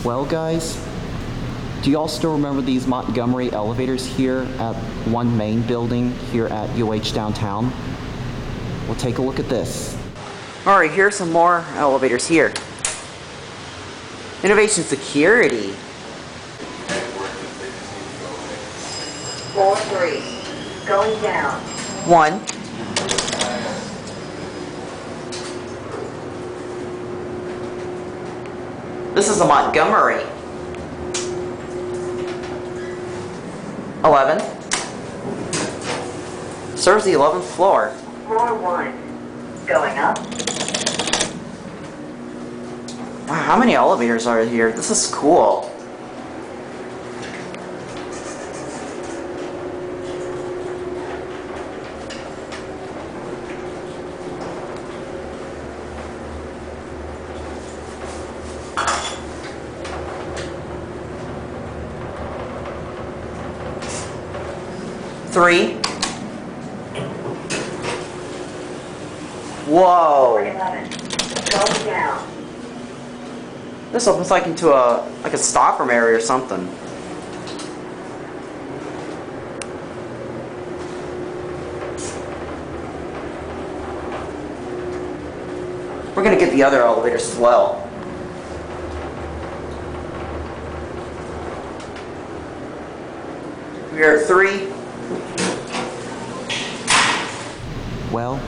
Well, guys, do you all still remember these Montgomery elevators here at one main building here at UH downtown? Well, take a look at this. Alright, here's some more elevators here. Innovation security. Floor 3, going down. 1. This is a Montgomery. 11. Serves the 11th floor. Floor 1, going up. Wow, how many elevators are here? This is cool. Three. Whoa. 11, going down. This opens like into a stockroom area or something. We're gonna get the other elevators as well. We're at 3. Well,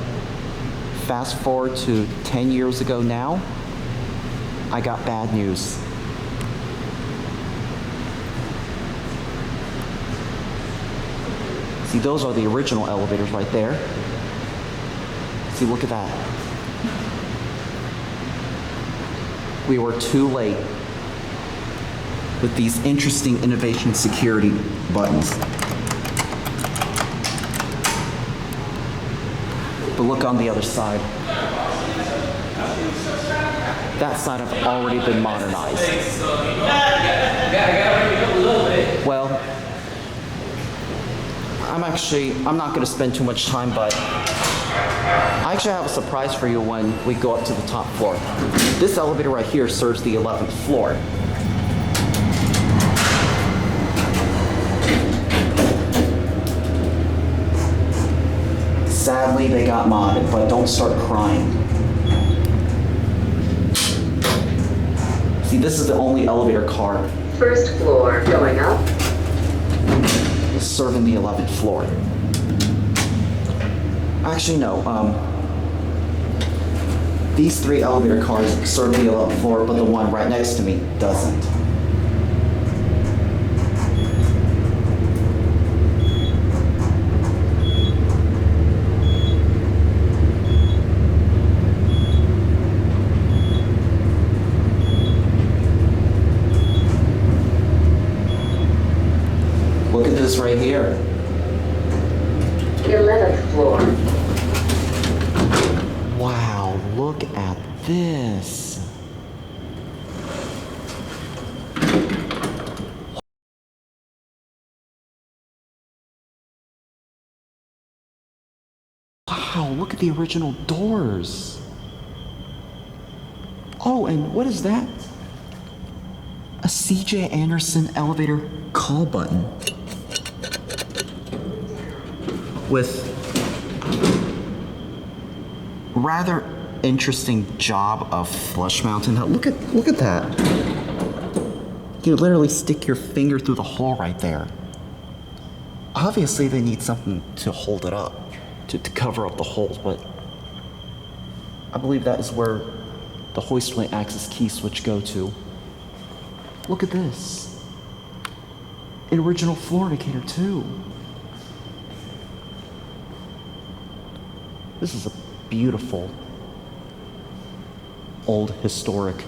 fast forward to 10 years ago now, I got bad news. See, those are the original elevators right there. See, look at that. We were too late with these interesting innovation security buttons. But look on the other side. That side have already been modernized. Well, I'm not going to spend too much time, but I actually have a surprise for you when we go up to the top floor. This elevator right here serves the 11th floor. Sadly, they got modded, but don't start crying. See, this is the only elevator car First floor, going up. serving the 11th floor. Actually, no. These 3 elevator cars serve the 11th floor, but the one right next to me doesn't. Look at this right here. 11th floor. Wow, look at this. Wow, look at the original doors. Oh, and what is that? A C.J. Anderson elevator call button. With rather interesting job of flush mounting. Now look at that. You literally stick your finger through the hole right there. Obviously they need something to hold it up, to cover up the holes, but I believe that is where the hoistway access key switch go to. Look at this. An original floor indicator too. This is a beautiful, old, historic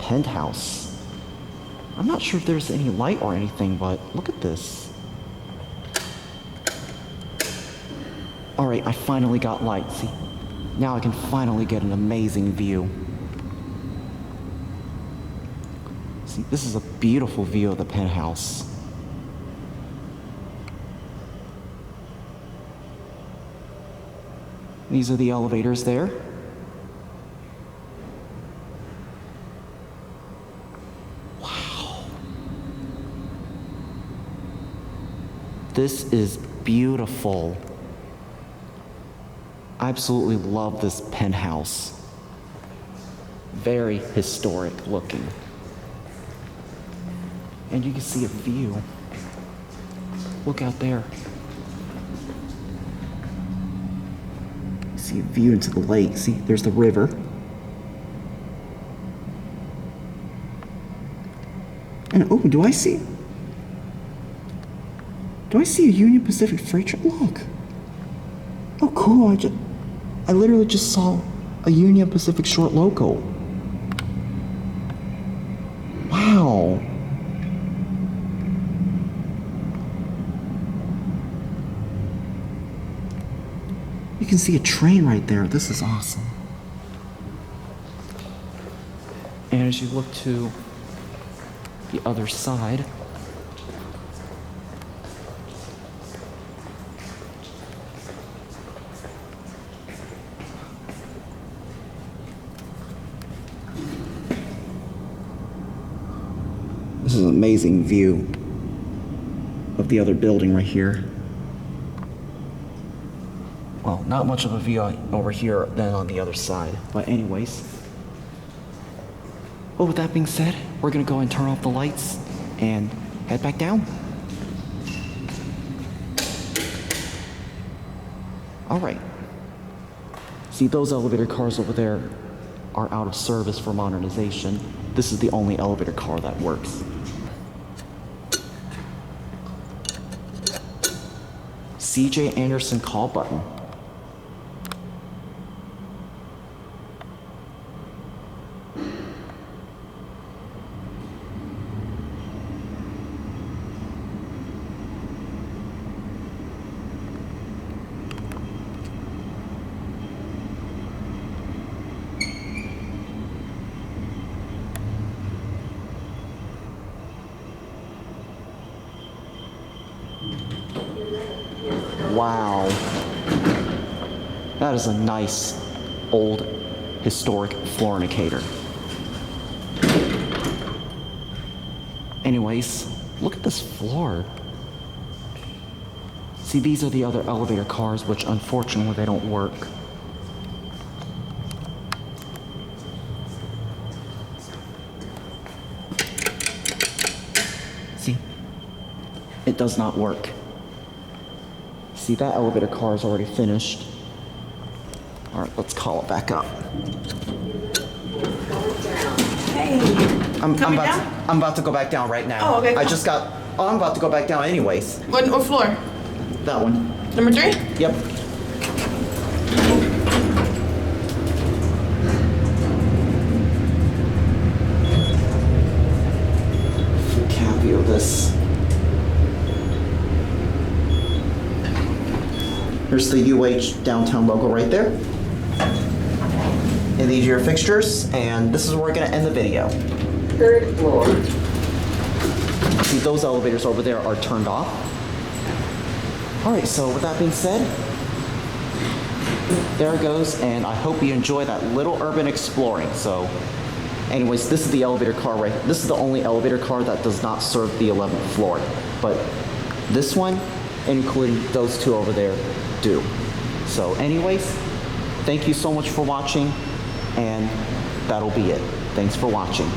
penthouse. I'm not sure if there's any light or anything, but look at this. All right, I finally got light. See, now I can finally get an amazing view. See, this is a beautiful view of the penthouse. These are the elevators there. This is beautiful. I absolutely love this penthouse. Very historic looking. And you can see a view. Look out there. See a view into the lake. See, there's the river. And oh, do I see a Union Pacific freight train? Look. Oh, cool. I literally just saw a Union Pacific short local. Wow. You can see a train right there. This is awesome. And as you look to the other side, this is an amazing view of the other building right here. Well, not much of a view over here than on the other side. But anyways. Well, with that being said, we're gonna go and turn off the lights and head back down. All right. See, those elevator cars over there are out of service for modernization. This is the only elevator car that works. CJ Anderson call button. Wow. That is a nice, old, historic floor indicator. Anyways, look at this floor. See, these are the other elevator cars, which unfortunately they don't work. See? It does not work. See, that elevator car is already finished. All right, let's call it back up. Hey. I'm Coming about down? I'm about to go back down right now. Oh, okay, I cool. just got. Oh, I'm about to go back down anyways. What floor? That one. Number 3? Yep. Full copy of this. Here's the UH downtown logo right there. And these are your fixtures, and this is where we're gonna end the video. 3rd floor. See, those elevators over there are turned off. All right, so with that being said, there it goes, and I hope you enjoy that little urban exploring. So anyways, this is the elevator car this is the only elevator car that does not serve the 11th floor. But this one, including those two over there, do. So anyways, thank you so much for watching, and that'll be it. Thanks for watching.